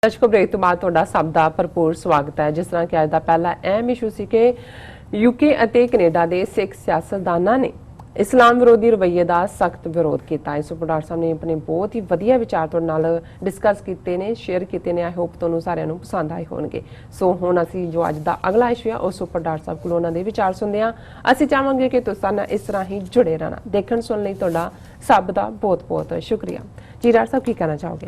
ਦਰਸ਼ਕੋ break ਤੋਂ ਬਾਅਦ ਤੁਹਾਡਾ ਸਭ ਦਾ ਭਰਪੂਰ ਸਵਾਗਤ ਹੈ। ਜਿਸ ਤਰ੍ਹਾਂ ਕਿ ਅੱਜ ਦਾ ਪਹਿਲਾ ਅਹਿਮ ਇਸ਼ੂ ਸੀ ਕਿ ਯੂਕੇ ਅਤੇ ਕੈਨੇਡਾ ਦੇ ਸਿੱਖ ਸਿਆਸਤਦਾਨਾਂ ਨੇ ਇਸਲਾਮ ਵਿਰੋਧੀ ਰਵੱਈਏ ਦਾ ਸਖਤ ਵਿਰੋਧ ਕੀਤਾ। ਇਸ ਉੱਪਰ ਡਾਕਟਰ ਸਾਹਿਬ ਨੇ ਆਪਣੇ ਬਹੁਤ ਹੀ ਵਧੀਆ ਵਿਚਾਰ ਤੁਹਾਡੇ ਨਾਲ ਡਿਸਕਸ ਕੀਤੇ ਨੇ, ਸ਼ੇਅਰ ਕੀਤੇ ਨੇ। ਆਈ ਹੋਪ ਤੁਹਾਨੂੰ ਸਾਰਿਆਂ ਨੂੰ ਪਸੰਦ ਆਏ ਹੋਣਗੇ। ਸੋ ਹੁਣ ਅਸੀਂ ਜੋ ਅੱਜ ਦਾ ਅਗਲਾ ਇਸ਼ੂ ਹੈ ਉਸ ਉੱਪਰ ਡਾਕਟਰ ਸਾਹਿਬ ਕੋਲੋਂ ਉਹਨਾਂ ਦੇ ਵਿਚਾਰ ਸੁਣਦੇ ਹਾਂ। ਅਸੀਂ ਚਾਹਾਂਗੇ ਕਿ ਤੁਸੀਂ ਨਾਲ ਇਸ ਤਰ੍ਹਾਂ ਹੀ ਜੁੜੇ ਰਹਿਣਾ। ਦੇਖਣ ਸੁਣਨ ਲਈ ਤੁਹਾਡਾ ਸਭ ਦਾ ਬਹੁਤ ਬਹੁਤ ਸ਼ੁਕਰੀਆ ਜੀ। ਡਾਕਟਰ ਸਾਹਿਬ ਕੀ ਕਹਿਣਾ ਚਾਹੋਗੇ?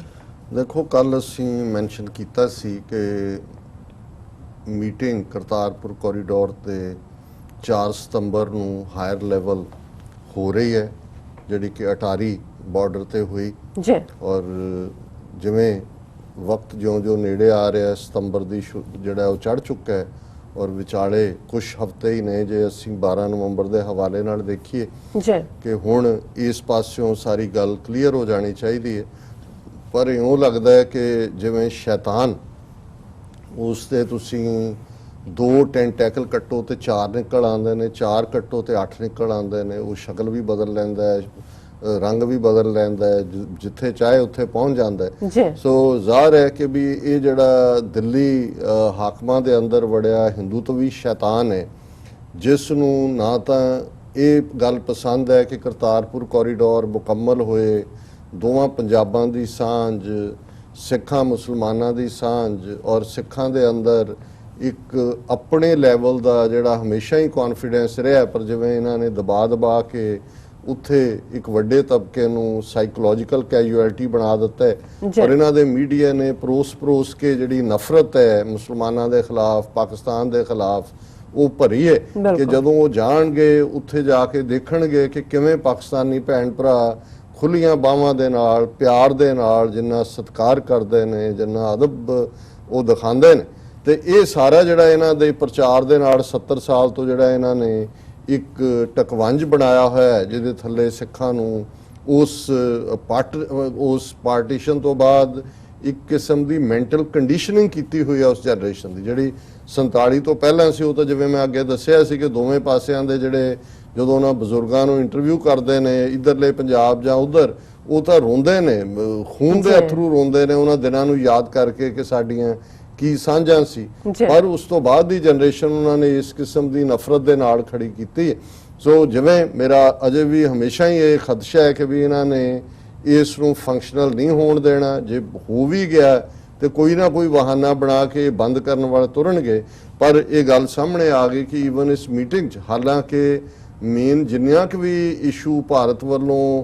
देखो, कल असी मैंशन किया सी कि मीटिंग करतारपुर कॉरीडोर ते 4 सितंबर नूं हायर लैवल हो रही है, जिहड़ी कि अटारी बॉर्डर ते हुई जी। और जिवें वक्त ज्यों-ज्यों नेड़े आ रहा है, सितंबर दी जिहड़ा वो चढ़ चुका है और विचाले कुछ हफ्ते ही ने। जे असी 12 नवंबर के हवाले नाल देखिए कि हुण इस पासों सारी गल क्लीयर हो जानी चाहिए, पर इउं लगता है कि जिवें शैतान उसते तुसी 2 टेंटैकल कट्टो तो 4 निकल आते हैं, 4 कट्टो तो 8 निकल आते हैं। वो शक्ल भी बदल लैंदा है, रंग भी बदल लैंदा है, जिथे चाहे उत्थे पहुँच जाता है। सो ज़ाहिर है कि भी ये जिहड़ा दिल्ली हाकमां दे अंदर वड़िया हिंदुत्वी शैतान है, जिस नूं ना तां ये गल पसंद है कि करतारपुर कॉरीडोर मुकम्मल होए, दोवां पंजाबां दी सांझ, सिखां मुसलमानां दी सांझ, और सिखां दे अंदर एक अपने लैवल दा जिहड़ा हमेशा ही कॉन्फिडेंस रहा, पर जिवें इन्हां ने दबा के उत्थे एक वड्डे तबके नूं साइकोलॉजिकल कैजुअलिटी बना दिता है। और इन्हां दे मीडिया ने परोस के जिहड़ी नफरत है मुसलमानां दे खिलाफ, पाकिस्तान दे खिलाफ, वो भरी है कि जदों वो जाणगे उत्थे जाके देखणगे कि किवें पाकिस्तानी भैण भरा खुलियां बावां दे नाल, प्यार दे नाल, जिन्ना सत्कार करदे ने, जिन्ना अदब वो दिखांदे ने। ते ये सारा जिहड़ा इन्हां दे प्रचार दे नाल 70 साल तो जिहड़ा इन्हां ने एक टकवंज बनाया होया है, जिहदे थल्ले सिखां नूं उस पार्टीशन तो बाद एक किस्म की मैंटल कंडीशनिंग की हुई है उस जनरेशन की, जिहड़ी 47 तो पहलां सी। वो तो जिवें मैं अगे दस्सिया सी कि दोवें पासियां दे जिहड़े ਜਦੋਂ ਉਹਨਾਂ ਬਜ਼ੁਰਗਾਂ ਨੂੰ ਇੰਟਰਵਿਊ ਕਰਦੇ ਨੇ ਇਧਰਲੇ ਪੰਜਾਬ ਜਾਂ ਉਧਰ, ਉਹ ਤਾਂ ਰੋਂਦੇ ਨੇ, ਖੂਨ ਦੇ ਅਥਰੂ ਰੋਂਦੇ ਨੇ ਉਹਨਾਂ ਦਿਨਾਂ ਨੂੰ ਯਾਦ ਕਰਕੇ ਕਿ ਸਾਡੀਆਂ ਕੀ ਸਾਂਝਾਂ ਸੀ। ਪਰ ਉਸ ਤੋਂ ਬਾਅਦ ਦੀ ਜਨਰੇਸ਼ਨ ਉਹਨਾਂ ਨੇ ਇਸ ਕਿਸਮ ਦੀ ਨਫ਼ਰਤ ਦੇ ਨਾਲ ਖੜੀ ਕੀਤੀ। ਸੋ ਜਿਵੇਂ ਮੇਰਾ ਅਜੇ ਵੀ ਹਮੇਸ਼ਾ ਹੀ ਇਹ ਖਦਸ਼ਾ ਹੈ ਕਿ ਵੀ ਇਹਨਾਂ ਨੇ ਇਸ ਨੂੰ ਫੰਕਸ਼ਨਲ ਨਹੀਂ ਹੋਣ ਦੇਣਾ। ਜੇ ਹੋ ਵੀ ਗਿਆ ਤੇ ਕੋਈ ਨਾ ਕੋਈ ਬਹਾਨਾ ਬਣਾ ਕੇ ਬੰਦ ਕਰਨ ਵਾਲੇ ਤੁਰਨਗੇ। ਪਰ ਇਹ ਗੱਲ ਸਾਹਮਣੇ ਆ ਗਈ ਕਿ ਈਵਨ ਇਸ ਮੀਟਿੰਗ 'ਚ ਹਾਲਾਂਕਿ ਮੇਨ ਜਿੰਨੀਆਂ ਕਿ ਵੀ ਇਸ਼ੂ ਭਾਰਤ ਵੱਲੋਂ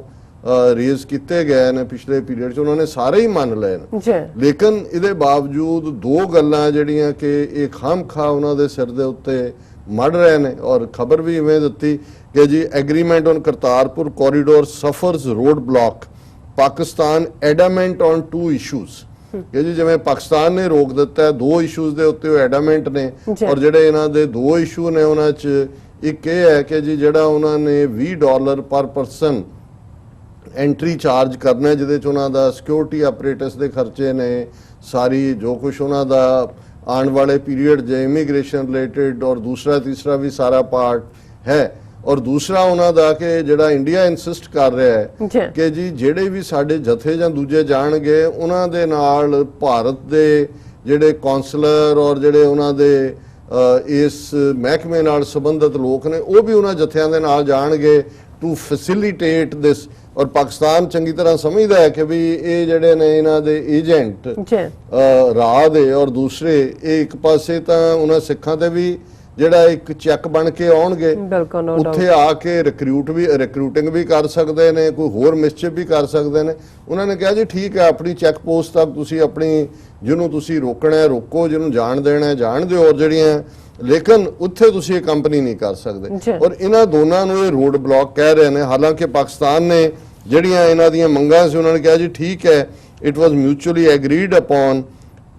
ਰੇਜ਼ ਕੀਤੇ ਗਏ ਨੇ ਪਿਛਲੇ ਪੀਰੀਅਡ 'ਚ, ਉਹਨਾਂ ਨੇ ਸਾਰੇ ਹੀ ਮੰਨ ਲਏ ਨੇ। ਲੇਕਿਨ ਇਹਦੇ ਬਾਵਜੂਦ 2 ਗੱਲਾਂ ਜਿਹੜੀਆਂ ਕਿ ਇਹ ਖਾਮਖਾ ਉਹਨਾਂ ਦੇ ਸਿਰ ਦੇ ਉੱਤੇ ਮੜ ਰਹੇ ਨੇ। ਔਰ ਖਬਰ ਵੀ ਇਵੇਂ ਦਿੱਤੀ ਕਿ ਜੀ agreement on Kartarpur corridor suffers road block, Pakistan adamant on 2 issues. ਕਿ ਜੀ ਜਿਵੇਂ ਪਾਕਿਸਤਾਨ ਨੇ ਰੋਕ ਦਿੱਤਾ 2 ਇਸ਼ੂਜ਼ ਦੇ ਉੱਤੇ ਉਹ ਐਡਾਮੈਂਟ ਨੇ, ਔਰ ਜਿਹੜੇ ਇਹਨਾਂ ਦੇ 2 ਇਸ਼ੂ ਨੇ ਉਹਨਾਂ 'ਚ ਇੱਕ ਇਹ ਹੈ ਕਿ ਜੀ ਜਿਹੜਾ ਉਹਨਾਂ ਨੇ $20 ਪਰ ਪਰਸਨ ਐਂਟਰੀ ਚਾਰਜ ਕਰਨਾ, ਜਿਹਦੇ 'ਚ ਉਹਨਾਂ ਦਾ ਸਿਕਿਉਰਿਟੀ ਆਪਰੇਟਸ ਦੇ ਖਰਚੇ ਨੇ, ਸਾਰੀ ਜੋ ਕੁਛ ਉਹਨਾਂ ਦਾ ਆਉਣ ਵਾਲੇ ਪੀਰੀਅਡ ਜੇ ਇਮੀਗ੍ਰੇਸ਼ਨ ਰਿਲੇਟਡ, ਔਰ ਦੂਸਰਾ ਤੀਸਰਾ ਵੀ ਸਾਰਾ ਪਾਰਟ ਹੈ। ਔਰ ਦੂਸਰਾ ਉਹਨਾਂ ਦਾ ਕਿ ਜਿਹੜਾ ਇੰਡੀਆ ਇਨਸਿਸਟ ਕਰ ਰਿਹਾ ਹੈ ਕਿ ਜੀ ਜਿਹੜੇ ਵੀ ਸਾਡੇ ਜਥੇ ਜਾਂ ਦੂਜੇ ਜਾਣਗੇ ਉਹਨਾਂ ਦੇ ਨਾਲ ਭਾਰਤ ਦੇ ਜਿਹੜੇ ਕੌਂਸਲਰ ਔਰ ਜਿਹੜੇ ਉਹਨਾਂ ਦੇ ਇਸ ਮਹਿਕਮੇ ਨਾਲ ਸੰਬੰਧਿਤ ਲੋਕ ਨੇ ਉਹ ਵੀ ਉਹਨਾਂ ਜਥਿਆਂ ਦੇ ਨਾਲ ਜਾਣਗੇ ਟੂ ਫੈਸਿਲਿਟੇਟ ਦਿਸ। ਔਰ ਪਾਕਿਸਤਾਨ ਚੰਗੀ ਤਰ੍ਹਾਂ ਸਮਝਦਾ ਹੈ ਕਿ ਵੀ ਇਹ ਜਿਹੜੇ ਨੇ ਇਹਨਾਂ ਦੇ ਏਜੰਟ ਰਾਹ ਦੇ, ਔਰ ਦੂਸਰੇ ਇਹ ਇੱਕ ਪਾਸੇ ਤਾਂ ਉਹਨਾਂ ਸਿੱਖਾਂ ਤੇ ਵੀ ਜਿਹੜਾ ਇੱਕ ਚੈੱਕ ਬਣ ਕੇ ਆਉਣਗੇ, ਉੱਥੇ ਆ ਕੇ ਰਿਕਰੂਟਿੰਗ ਵੀ ਕਰ ਸਕਦੇ ਨੇ, ਕੋਈ ਹੋਰ ਮਿਸਚਿਫ ਵੀ ਕਰ ਸਕਦੇ ਨੇ। ਉਹਨਾਂ ਨੇ ਕਿਹਾ ਜੀ ਠੀਕ ਹੈ, ਆਪਣੀ ਚੈੱਕ ਪੋਸਟ ਤੱਕ ਤੁਸੀਂ ਆਪਣੀ ਜਿਹਨੂੰ ਤੁਸੀਂ ਰੋਕਣਾ ਹੈ ਰੋਕੋ, ਜਿਹਨੂੰ ਜਾਣ ਦੇਣਾ ਹੈ ਜਾਣ ਦਿਓ, ਔਰ ਜਿਹੜੀਆਂ ਲੇਕਿਨ ਉੱਥੇ ਤੁਸੀਂ ਇਹ ਕੰਪਨੀ ਨਹੀਂ ਕਰ ਸਕਦੇ। ਔਰ ਇਹਨਾਂ ਦੋਨਾਂ ਨੂੰ ਇਹ ਰੋਡ ਬਲੌਕ ਕਹਿ ਰਹੇ ਨੇ। ਹਾਲਾਂਕਿ ਪਾਕਿਸਤਾਨ ਨੇ ਜਿਹੜੀਆਂ ਇਹਨਾਂ ਦੀਆਂ ਮੰਗਾਂ ਸੀ ਉਹਨਾਂ ਨੇ ਕਿਹਾ ਜੀ ਠੀਕ ਹੈ, it was mutually agreed upon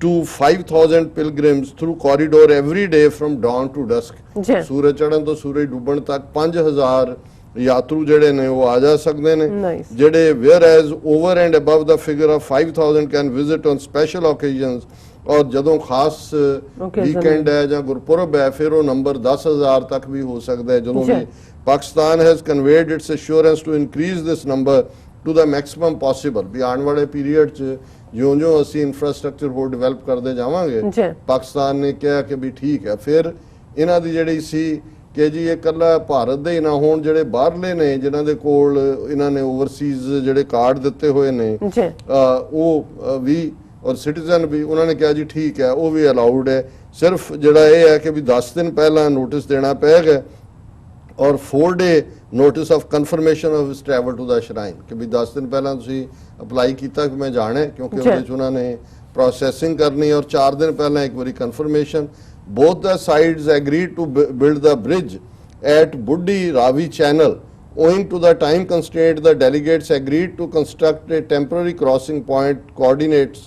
to 5,000 pilgrims through corridor every day from dawn to dusk. सूरज चढ़न तो सूरज डूबण तक 5,000 यात्रु ਜਿਹੜੇ ਨੇ ਉਹ ਆ ਜਾ ਸਕਦੇ ਨੇ, ਜਿਹੜੇ whereas over and above the figure of 5,000 can visit on special occasions। और ਜਦੋਂ ਖਾਸ ਵੀਕਐਂਡ ਹੈ ਜਾਂ ਗੁਰਪੁਰਬ ਹੈ ਫਿਰ ਉਹ ਨੰਬਰ 10,000 ਤੱਕ ਵੀ ਹੋ ਸਕਦਾ ਹੈ। ਜਦੋਂ ਵੀ Pakistan has conveyed its assurance to increase this number to the maximum possible। भी आने वाले पीरियड ਜਿਉਂ-ਜਿਉਂ ਅਸੀਂ ਇਨਫਰਾਸਟ੍ਰਕਚਰ ਹੋਰ ਡਿਵੈਲਪ ਕਰਦੇ ਜਾਵਾਂਗੇ ਜੀ। ਪਾਕਿਸਤਾਨ ਨੇ ਕਿਹਾ ਕਿ ਵੀ ਠੀਕ ਹੈ। ਫਿਰ ਇਹਨਾਂ ਦੀ ਜਿਹੜੀ ਸੀ ਕਿ ਜੀ ਇਹ ਇਕੱਲਾ ਭਾਰਤ ਦੇ ਹੀ ਨਾ ਹੋਣ, ਜਿਹੜੇ ਬਾਹਰਲੇ ਨੇ ਜਿਨ੍ਹਾਂ ਦੇ ਕੋਲ ਇਹਨਾਂ ਨੇ ਓਵਰਸੀਜ਼ ਜਿਹੜੇ ਕਾਰਡ ਦਿੱਤੇ ਹੋਏ ਨੇ ਜੀ ਉਹ ਵੀ ਔਰ ਸਿਟੀਜ਼ਨ ਵੀ, ਉਹਨਾਂ ਨੇ ਕਿਹਾ ਜੀ ਠੀਕ ਹੈ ਉਹ ਵੀ ਅਲਾਉਡ ਹੈ। ਸਿਰਫ ਜਿਹੜਾ ਇਹ ਹੈ ਕਿ ਵੀ 10 ਦਿਨ ਪਹਿਲਾਂ ਨੋਟਿਸ ਦੇਣਾ ਪਏਗਾ ਔਰ 4 day notice of confirmation of his travel to the shrine, ਕਿ ਵੀ 10 ਦਿਨ ਪਹਿਲਾਂ ਤੁਸੀਂ ਅਪਲਾਈ ਕੀਤਾ ਕਿ ਮੈਂ ਜਾਣਾ ਹੈ, ਕਿਉਂਕਿ ਉਹਦੇ 'ਚ ਉਹਨਾਂ ਨੇ ਪ੍ਰੋਸੈਸਿੰਗ ਕਰਨੀ ਔਰ 4 ਦਿਨ ਪਹਿਲਾਂ ਇੱਕ ਵਾਰੀ confirmation. Both the sides agreed to build the bridge at Buddi Ravi Channel. Owing to the time constraint, the delegates agreed to construct a temporary crossing point coordinates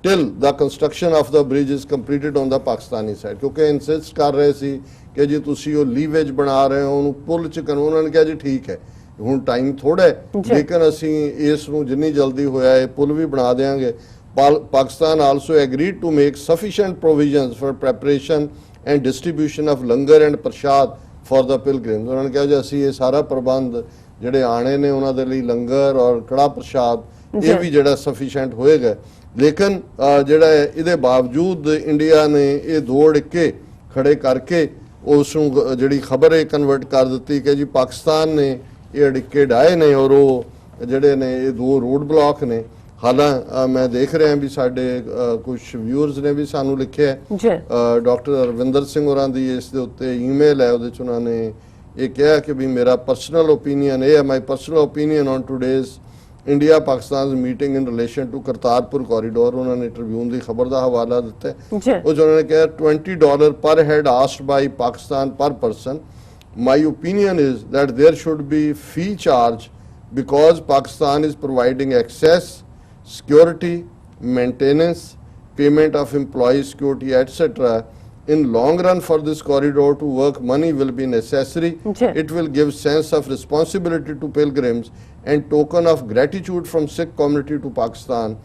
till the construction of the bridge is completed on the Pakistani side. ਕਿਉਂਕਿ insist ਕਰ ਰਹੇ ਸੀ ਕਿ ਜੀ ਤੁਸੀਂ ਉਹ ਲੀਵੇਜ ਬਣਾ ਰਹੇ ਹੋ ਉਹਨੂੰ ਪੁੱਲ ਚ ਕਰੋ। ਉਹਨਾਂ ਨੇ ਕਿਹਾ ਜੀ ਠੀਕ ਹੈ ਹੁਣ ਟਾਈਮ ਥੋੜਾ ਹੈ, ਲੇਕਿਨ ਅਸੀਂ ਇਸ ਨੂੰ ਜਿੰਨੀ ਜਲਦੀ ਹੋਇਆ ਇਹ ਪੁੱਲ ਵੀ ਬਣਾ ਦੇਵਾਂਗੇ। Pakistan also agreed to make sufficient provisions for preparation and distribution of langar and prasad for the pilgrims. ਉਹਨਾਂ ਨੇ ਕਿਹਾ ਜੀ ਅਸੀਂ ਇਹ ਸਾਰਾ ਪ੍ਰਬੰਧ ਜਿਹੜੇ ਆਣੇ ਨੇ ਉਹਨਾਂ ਦੇ ਲਈ ਲੰਗਰ ਔਰ ਕੜਾ ਪ੍ਰਸ਼ਾਦ ਇਹ ਵੀ ਜਿਹੜਾ ਸਫੀਸ਼ੀਐਂਟ ਹੋਏਗਾ। ਲੇਕਿਨ ਜਿਹੜਾ ਇਹਦੇ ਬਾਵਜੂਦ ਇੰਡੀਆ ਨੇ ਇਹ ਦੋ ਢਿੱਕੇ ਖੜੇ ਕਰਕੇ ਉਸ ਨੂੰ ਜਿਹੜੀ ਖਬਰ ਇਹ ਕਨਵਰਟ ਕਰ ਦਿੱਤੀ ਕਿ ਜੀ ਪਾਕਿਸਤਾਨ ਨੇ ਇਹ ਢਿੱਕੇ ਢਾਏ ਨੇ ਔਰ ਉਹ ਜਿਹੜੇ ਨੇ ਇਹ ਦੋ ਰੋਡ ਬਲਾਕ ਨੇ। ਹਾਲਾਂ ਮੈਂ ਦੇਖ ਰਿਹਾ ਵੀ ਸਾਡੇ ਕੁਝ ਵਿਊਅਰਸ ਨੇ ਵੀ ਸਾਨੂੰ ਲਿਖਿਆ ਡਾਕਟਰ ਅਰਵਿੰਦਰ ਸਿੰਘ ਹੋਰਾਂ ਦੀ ਇਸ ਦੇ ਉੱਤੇ ਈਮੇਲ ਹੈ, ਉਹਦੇ 'ਚ ਉਹਨਾਂ ਨੇ ਇਹ ਕਿਹਾ ਕਿ ਵੀ ਮੇਰਾ ਪਰਸਨਲ ਓਪੀਨੀਅਨ ਇਹ ਹੈ, my personal opinion on today's India Pakistan meeting in relation to Kartarpur corridor. ਉਹਨਾਂ ਨੇ ਟ੍ਰਿਬਿਊਨ ਦੀ ਖਬਰ ਦਾ ਹਵਾਲਾ ਦਿੱਤਾ ਉਹ 'ਚ ਉਹਨਾਂ ਨੇ ਕਿਹਾ $20 ਪਰ ਹੈਡ ਆਸਕਡ ਬਾਈ ਪਾਕਿਸਤਾਨ ਪਰ person. My opinion is that there should be fee charge because Pakistan is providing access, security, maintenance, payment of employee security, etc. In long run for this corridor to work, money will be necessary. It will give sense of responsibility to pilgrims and token of gratitude from Sikh community to Pakistan.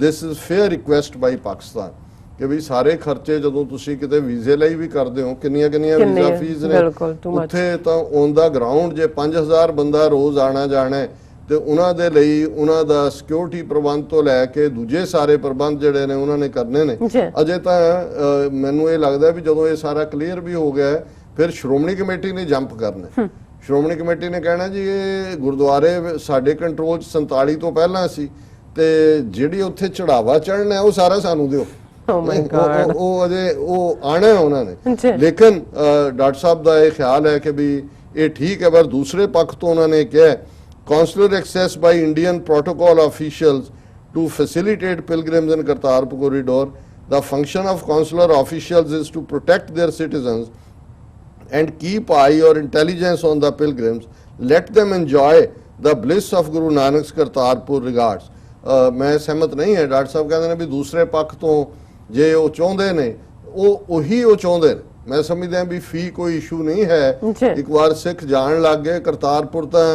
This is fair request by Pakistan. ਕਿ ਵੀ ਸਾਰੇ ਖਰਚੇ ਜਦੋਂ ਤੁਸੀਂ ਕਿਤੇ ਵੀਜ਼ੇ ਲਈ ਵੀ ਕਰਦੇ ਹੋ ਕਿੰਨੀਆਂ ਵੀਜ਼ਾ ਫੀਸ ਨੇ ਉੱਥੇ, ਤਾਂ ਔਨ ਦਾ ਗਰਾਊਂਡ ਜੇ 5000 ਬੰਦਾ ਰੋਜ਼ ਆਣਾ ਜਾਣਾ ਹੈ ਤੇ ਉਹਨਾਂ ਦੇ ਲਈ ਉਹਨਾਂ ਦਾ ਸਿਕਿਉਰਿਟੀ ਪ੍ਰਬੰਧ ਤੋਂ ਲੈ ਕੇ ਦੂਜੇ ਸਾਰੇ ਪ੍ਰਬੰਧ ਜਿਹੜੇ ਨੇ ਉਹਨਾਂ ਨੇ ਕਰਨੇ ਨੇ। ਅਜੇ ਤਾਂ ਮੈਨੂੰ ਇਹ ਲੱਗਦਾ ਵੀ ਜਦੋਂ ਇਹ ਸਾਰਾ ਕਲੀਅਰ ਵੀ ਹੋ ਗਿਆ ਫਿਰ ਸ਼੍ਰੋਮਣੀ ਕਮੇਟੀ ਨੇ ਜੰਪ ਕਰਨਾ। ਸ਼੍ਰੋਮਣੀ ਕਮੇਟੀ ਨੇ ਕਹਿਣਾ ਜੀ ਇਹ ਗੁਰਦੁਆਰੇ ਸਾਡੇ ਕੰਟਰੋਲ 'ਚ 47 ਤੋਂ ਪਹਿਲਾਂ ਸੀ ਤੇ ਜਿਹੜੀ ਉੱਥੇ ਚੜਾਵਾ ਚੜ੍ਹਨਾ ਉਹ ਸਾਰਾ ਸਾਨੂੰ ਦਿਓ। ਉਹ ਅਜੇ ਉਹ ਆਣਾ ਉਹਨਾਂ ਨੇ। ਲੇਕਿਨ ਡਾਕਟਰ ਸਾਹਿਬ ਦਾ ਇਹ ਖਿਆਲ ਹੈ ਕਿ ਵੀ ਇਹ ਠੀਕ ਹੈ, ਪਰ ਦੂਸਰੇ ਪੱਖ ਤੋਂ ਉਹਨਾਂ ਨੇ ਕਿਹਾ consular access by Indian protocol officials to facilitate pilgrims in Kartarpur corridor. The function of consular officials is to protect their citizens and keep eye or intelligence on the pilgrims. Let them enjoy the bliss of Guru Nanak's Kartarpur regards. ਮੈਂ ਸਹਿਮਤ ਨਹੀਂ ਹੈ। Doctor ਸਾਹਿਬ ਕਹਿੰਦੇ ਨੇ ਵੀ ਦੂਸਰੇ ਪੱਖ ਤੋਂ ਜੇ ਉਹ ਚਾਹੁੰਦੇ ਨੇ ਉਹੀ ਉਹ ਚਾਹੁੰਦੇ ਨੇ। ਮੈਂ ਸਮਝਦਾ ਵੀ ਫੀ ਕੋਈ ਇਸ਼ੂ ਨਹੀਂ ਹੈ। ਇੱਕ ਵਾਰ ਸਿੱਖ ਜਾਣ ਲੱਗ ਗਏ ਕਰਤਾਰਪੁਰ ਤਾਂ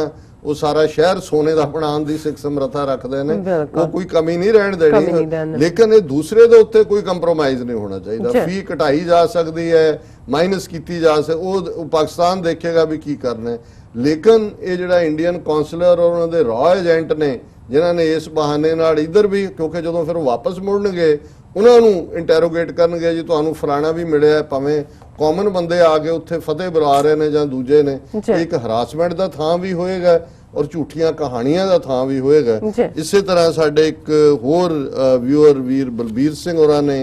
ਉਹ ਸਾਰਾ ਸ਼ਹਿਰ ਸੋਨੇ ਦਾ ਬਣਾਉਣ ਦੀ ਸਿੱਖ ਸਮਰੱਥਾ ਰੱਖਦੇ ਨੇ, ਉਹ ਕੋਈ ਕਮੀ ਨਹੀਂ ਰਹਿਣ ਦੇਣੀ। ਲੇਕਿਨ ਇਹ ਦੂਸਰੇ ਦੇ ਉੱਤੇ ਕੋਈ ਕੰਪਰੋਮਾਈਜ਼ ਨਹੀਂ ਹੋਣਾ ਚਾਹੀਦਾ। ਫੀ ਘਟਾਈ ਜਾ ਸਕਦੀ ਹੈ, ਮਾਈਨਸ ਕੀਤੀ ਜਾ ਸਕਦੀ, ਉਹ ਪਾਕਿਸਤਾਨ ਦੇਖੇਗਾ ਵੀ ਕੀ ਕਰਨਾ। ਲੇਕਿਨ ਇਹ ਜਿਹੜਾ ਇੰਡੀਅਨ ਕੌਂਸਲਰ ਔਰ ਉਹਨਾਂ ਦੇ ਰॉ ਏਜੰਟ ਨੇ ਜਿਨ੍ਹਾਂ ਨੇ ਇਸ ਬਹਾਨੇ ਨਾਲ ਇੱਧਰ ਵੀ, ਕਿਉਂਕਿ ਜਦੋਂ ਫਿਰ ਵਾਪਸ ਮੁੜਨਗੇ ਉਹਨਾਂ ਨੂੰ ਇੰਟਰੋਗੇਟ ਕਰਨਗੇ ਜੀ ਤੁਹਾਨੂੰ ਫਲਾਣਾ ਵੀ ਮਿਲਿਆ, ਭਾਵੇਂ ਕਾਮਨ ਬੰਦੇ ਆ ਕੇ ਉੱਥੇ ਫਤਿਹ ਬੁਲਾ ਰਹੇ ਨੇ ਜਾਂ ਦੂਜੇ ਨੇ। ਇੱਕ ਹਰਾਸਮੈਂਟ ਦਾ ਥਾਂ ਵੀ ਹੋਏਗਾ ਔਰ ਝੂਠੀਆਂ ਕਹਾਣੀਆਂ ਦਾ ਥਾਂ ਵੀ ਹੋਏਗਾ। ਇਸੇ ਤਰ੍ਹਾਂ ਸਾਡੇ ਇੱਕ ਹੋਰ ਵਿਊਅਰ ਵੀਰ ਬਲਬੀਰ ਸਿੰਘ ਹੋਰਾਂ ਨੇ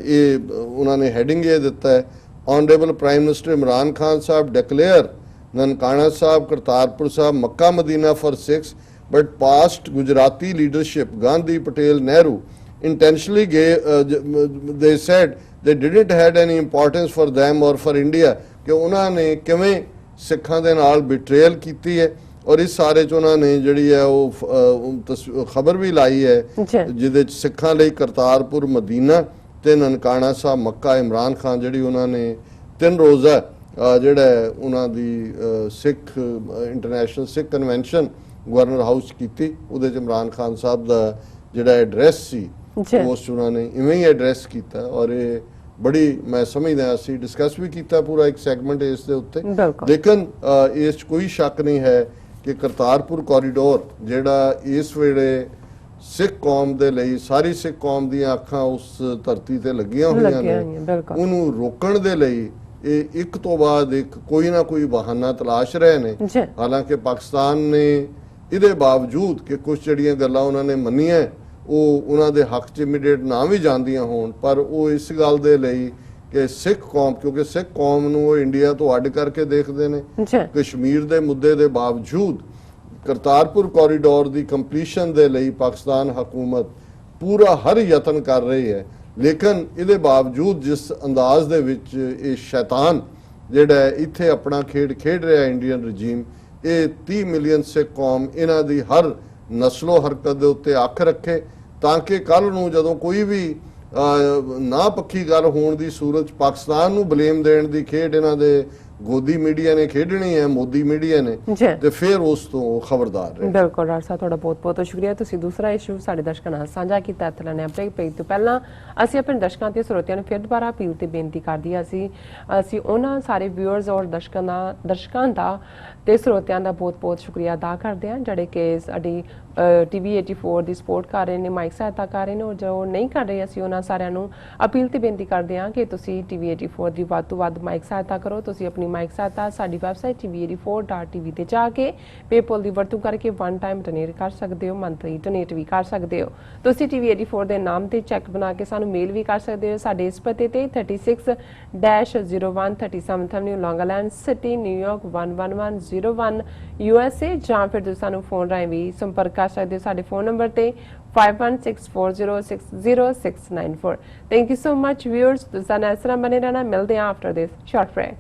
ਇਹ ਉਹਨਾਂ ਨੇ ਹੈਡਿੰਗ ਇਹ ਦਿੱਤਾ ਹੈ, honourable prime minister Imran Khan Sahib declare Nankana Sahib Kartarpur Sahib Mecca Medina for Sikhs, but past Gujarati leadership Gandhi, Patel, Nehru intentionally they said they didn't had any importance for them or for India ਕਿ ਉਹਨਾਂ ਨੇ ਕਿਵੇਂ ਸਿੱਖਾਂ ਦੇ ਨਾਲ ਬਿਟਰੇਲ ਕੀਤੀ ਹੈ। ਔਰ ਇਸ ਸਾਰੇ 'ਚ ਉਹਨਾਂ ਨੇ ਜਿਹੜੀ ਹੈ ਉਹ ਖਬਰ ਵੀ ਲਾਈ ਹੈ ਜਿਹਦੇ 'ਚ ਸਿੱਖਾਂ ਲਈ ਕਰਤਾਰਪੁਰ ਮਦੀਨਾ ਤੇ ਨਨਕਾਣਾ ਸਾਹਿਬ ਮੱਕਾ ਇਮਰਾਨ ਖਾਨ ਜਿਹੜੀ ਉਹਨਾਂ ਨੇ 3 ਰੋਜ਼ਾ ਜਿਹੜਾ ਉਹਨਾਂ ਦੀ ਸਿੱਖ ਇੰਟਰਨੈਸ਼ਨਲ ਸਿੱਖ ਕਨਵੈਨਸ਼ਨ ਗਵਰਨਰ ਹਾਊਸ ਕੀਤੀ। ਉਹਦੇ 'ਚ ਇਮਰਾਨ ਖਾਨ ਸਾਹਿਬ ਦਾ ਜਿਹੜਾ ਐਡਰੈਸ ਸੀ ਉਸ 'ਚ ਉਹਨਾਂ ਨੇ ਇਵੇਂ ਹੀ ਐਡਰੈਸ ਕੀਤਾ। ਔਰ ਇਹ ਬੜੀ ਮੈਂ ਸਮਝਦਾ ਅਸੀਂ ਡਿਸਕਸ ਵੀ ਕੀਤਾ ਪੂਰਾ ਇੱਕ ਸੈਗਮੈਂਟ ਇਸ ਦੇ ਉੱਤੇ। ਲੇਕਿਨ ਇਸ 'ਚ ਕੋਈ ਸ਼ੱਕ ਨਹੀਂ ਹੈ ਕਿ ਕਰਤਾਰਪੁਰ ਕੋਰੀਡੋਰ ਜਿਹੜਾ ਇਸ ਵੇਲੇ ਸਿੱਖ ਕੌਮ ਦੇ ਲਈ, ਸਾਰੀ ਸਿੱਖ ਕੌਮ ਦੀਆਂ ਅੱਖਾਂ ਉਸ ਧਰਤੀ ਤੇ ਲੱਗੀਆਂ ਹੋਈਆਂ ਨੇ, ਬਿਲਕੁਲ ਉਹਨੂੰ ਰੋਕਣ ਦੇ ਲਈ ਇਹ ਇੱਕ ਤੋਂ ਬਾਅਦ ਇੱਕ ਕੋਈ ਨਾ ਕੋਈ ਬਹਾਨਾ ਤਲਾਸ਼ ਰਹੇ ਨੇ। ਜੀ ਹਾਲਾਂਕਿ ਪਾਕਿਸਤਾਨ ਨੇ ਇਹਦੇ ਬਾਵਜੂਦ ਕਿ ਕੁਝ ਜਿਹੜੀਆਂ ਗੱਲਾਂ ਉਹਨਾਂ ਨੇ ਮੰਨੀਆਂ ਉਹ ਉਹਨਾਂ ਦੇ ਹੱਕ 'ਚ ਇਮੀਡੀਏਟ ਨਾ ਵੀ ਜਾਂਦੀਆਂ ਹੋਣ, ਪਰ ਉਹ ਇਸ ਗੱਲ ਦੇ ਲਈ ਕਿ ਸਿੱਖ ਕੌਮ, ਕਿਉਂਕਿ ਸਿੱਖ ਕੌਮ ਨੂੰ ਉਹ ਇੰਡੀਆ ਤੋਂ ਅੱਡ ਕਰਕੇ ਦੇਖਦੇ ਨੇ, ਜੀ ਕਸ਼ਮੀਰ ਦੇ ਮੁੱਦੇ ਦੇ ਬਾਵਜੂਦ ਕਰਤਾਰਪੁਰ ਕੋਰੀਡੋਰ ਦੀ ਕੰਪਲੀਸ਼ਨ ਦੇ ਲਈ ਪਾਕਿਸਤਾਨ ਹਕੂਮਤ ਪੂਰਾ ਹਰ ਯਤਨ ਕਰ ਰਹੀ ਹੈ। ਲੇਕਿਨ ਇਹਦੇ ਬਾਵਜੂਦ ਜਿਸ ਅੰਦਾਜ਼ ਦੇ ਵਿੱਚ ਇਹ ਸ਼ੈਤਾਨ ਜਿਹੜਾ ਇੱਥੇ ਆਪਣਾ ਖੇਡ ਰਿਹਾ ਇੰਡੀਅਨ ਰਜੀਮ, ਇਹ 30 ਮਿਲੀਅਨ ਸਿੱਖ ਕੌਮ ਇਹਨਾਂ ਦੀ ਹਰ ਨਸਲੋ ਹਰਕਤ ਦੇ ਉੱਤੇ ਅੱਖ ਰੱਖੇ, ਤਾਂ ਕਿ ਕੱਲ ਨੂੰ ਜਦੋਂ ਕੋਈ ਵੀ ਨਾ ਪੱਖੀ ਗੱਲ ਹੋਣ ਦੀ ਸੂਰਤ ਪਾਕਿਸਤਾਨ ਨੂੰ ਬਲੇਮ ਦੇਣ ਦੀ ਖੇਡ ਇਹਨਾਂ ਦੇ ਗੋਦੀ ਮੀਡੀਆ ਨੇ ਖੇਡਣੀ ਹੈ, ਮੋਦੀ ਮੀਡੀਆ ਨੇ, ਤੇ ਫਿਰ ਉਸ ਤੋਂ ਖਬਰਦਾਰ ਰਹੇ। ਬਿਲਕੁਲ ਡਾਕਟਰ ਸਾਹਿਬ, ਤੁਹਾਡਾ ਬਹੁਤ ਬਹੁਤ ਸ਼ੁਕਰੀਆ। ਤੁਸੀਂ ਦੂਸਰਾ ਇਸ਼ੂ ਸਾਡੇ ਦਰਸ਼ਕਾਂ ਨਾਲ ਸਾਂਝਾ ਕੀਤਾ। ਇੱਥੇ ਲੈਣੇ ਆਪਣੇ ਪੇਜ ਤੋਂ ਪਹਿਲਾਂ ਅਸੀਂ ਆਪਣੇ ਦਰਸ਼ਕਾਂ ਤੇ ਸਰੋਤਿਆਂ ਨੂੰ ਫਿਰ ਦੁਬਾਰਾ ਅਪੀਲ ਤੇ ਬੇਨਤੀ ਕਰਦੀ ਹਾਂ, ਅਸੀਂ ਉਹਨਾਂ ਸਾਰੇ ਵਿਊਅਰਸ ਔਰ ਦਰਸ਼ਕਾਂ ਦਾ ਤੇ ਸਰੋਤਿਆਂ ਦਾ ਬਹੁਤ ਬਹੁਤ ਸ਼ੁਕਰੀਆ ਅਦਾ ਕਰਦੇ ਹਾਂ ਜਿਹੜੇ ਕਿ ਸਾਡੀ ਟੀਵੀ 84 ਦੀ ਸਪੋਰਟ ਕਰ ਰਹੇ ਨੇ, ਮਾਈਕ ਸਹਾਇਤਾ ਕਰ ਰਹੇ ਨੇ, ਔਰ ਜੋ ਨਹੀਂ ਕਰ ਰਹੇ ਅਸੀਂ ਉਹਨਾਂ ਸਾਰਿਆਂ ਨੂੰ ਅਪੀਲ ਤੇ ਬੇਨਤੀ ਕਰਦੇ ਹਾਂ ਕਿ ਤੁਸੀਂ ਟੀਵੀ 84 ਦੀ ਵੱਧ ਤੋਂ ਵੱਧ ਮਾਈਕ ਸਹਾਇਤਾ ਕਰੋ। ਤੁਸੀਂ ਆਪਣੀ ਮਾਈਕ ਸਹਾਇਤਾ ਸਾਡੀ ਵੈਬਸਾਈਟ tv84.tv ਤੇ ਜਾ ਕੇ ਪੇਪਲ ਦੀ ਵਰਤੋਂ ਕਰਕੇ ਵਨ ਟਾਈਮ ਡੋਨੇਟ ਕਰ ਸਕਦੇ ਹੋ, ਮੰਥਲੀ ਡੋਨੇਟ ਵੀ ਕਰ ਸਕਦੇ ਹੋ। ਤੁਸੀਂ ਟੀਵੀ 84 ਦੇ ਨਾਮ ਤੇ ਚੈੱਕ ਬਣਾ ਕੇ ਸਾਨੂੰ ਮੇਲ ਵੀ ਕਰ ਸਕਦੇ ਹੋ ਸਾਡੇ ਇਸ ਪਤੇ ਤੇ 36-0137 ਐਵਨਿਊ ਲੌਂਗ ਆਈਲੈਂਡ ਸਿਟੀ ਨਿਊਯਾਰਕ 11101 USA, ਜਾਂ ਫਿਰ ਤੁਸੀਂ ਸਾਨੂੰ ਫੋਨ ਰਾਹੀਂ ਵੀ ਸੰਪਰਕ ਕਰ ਸਕਦੇ ਹੋ ਸਾਡੇ ਫੋਨ ਨੰਬਰ ਤੇ 5164060694। Thank you so much viewers, ਤੁਸੀਂ ਨਾਲ ਇਸ ਤਰ੍ਹਾਂ ਬਣੇ ਰਹਿਣਾ। ਮਿਲਦੇ ਹਾਂ ਆਫਟਰ ਦਿਸ ਸ਼ਾਰਟ ਬ੍ਰੇਕ।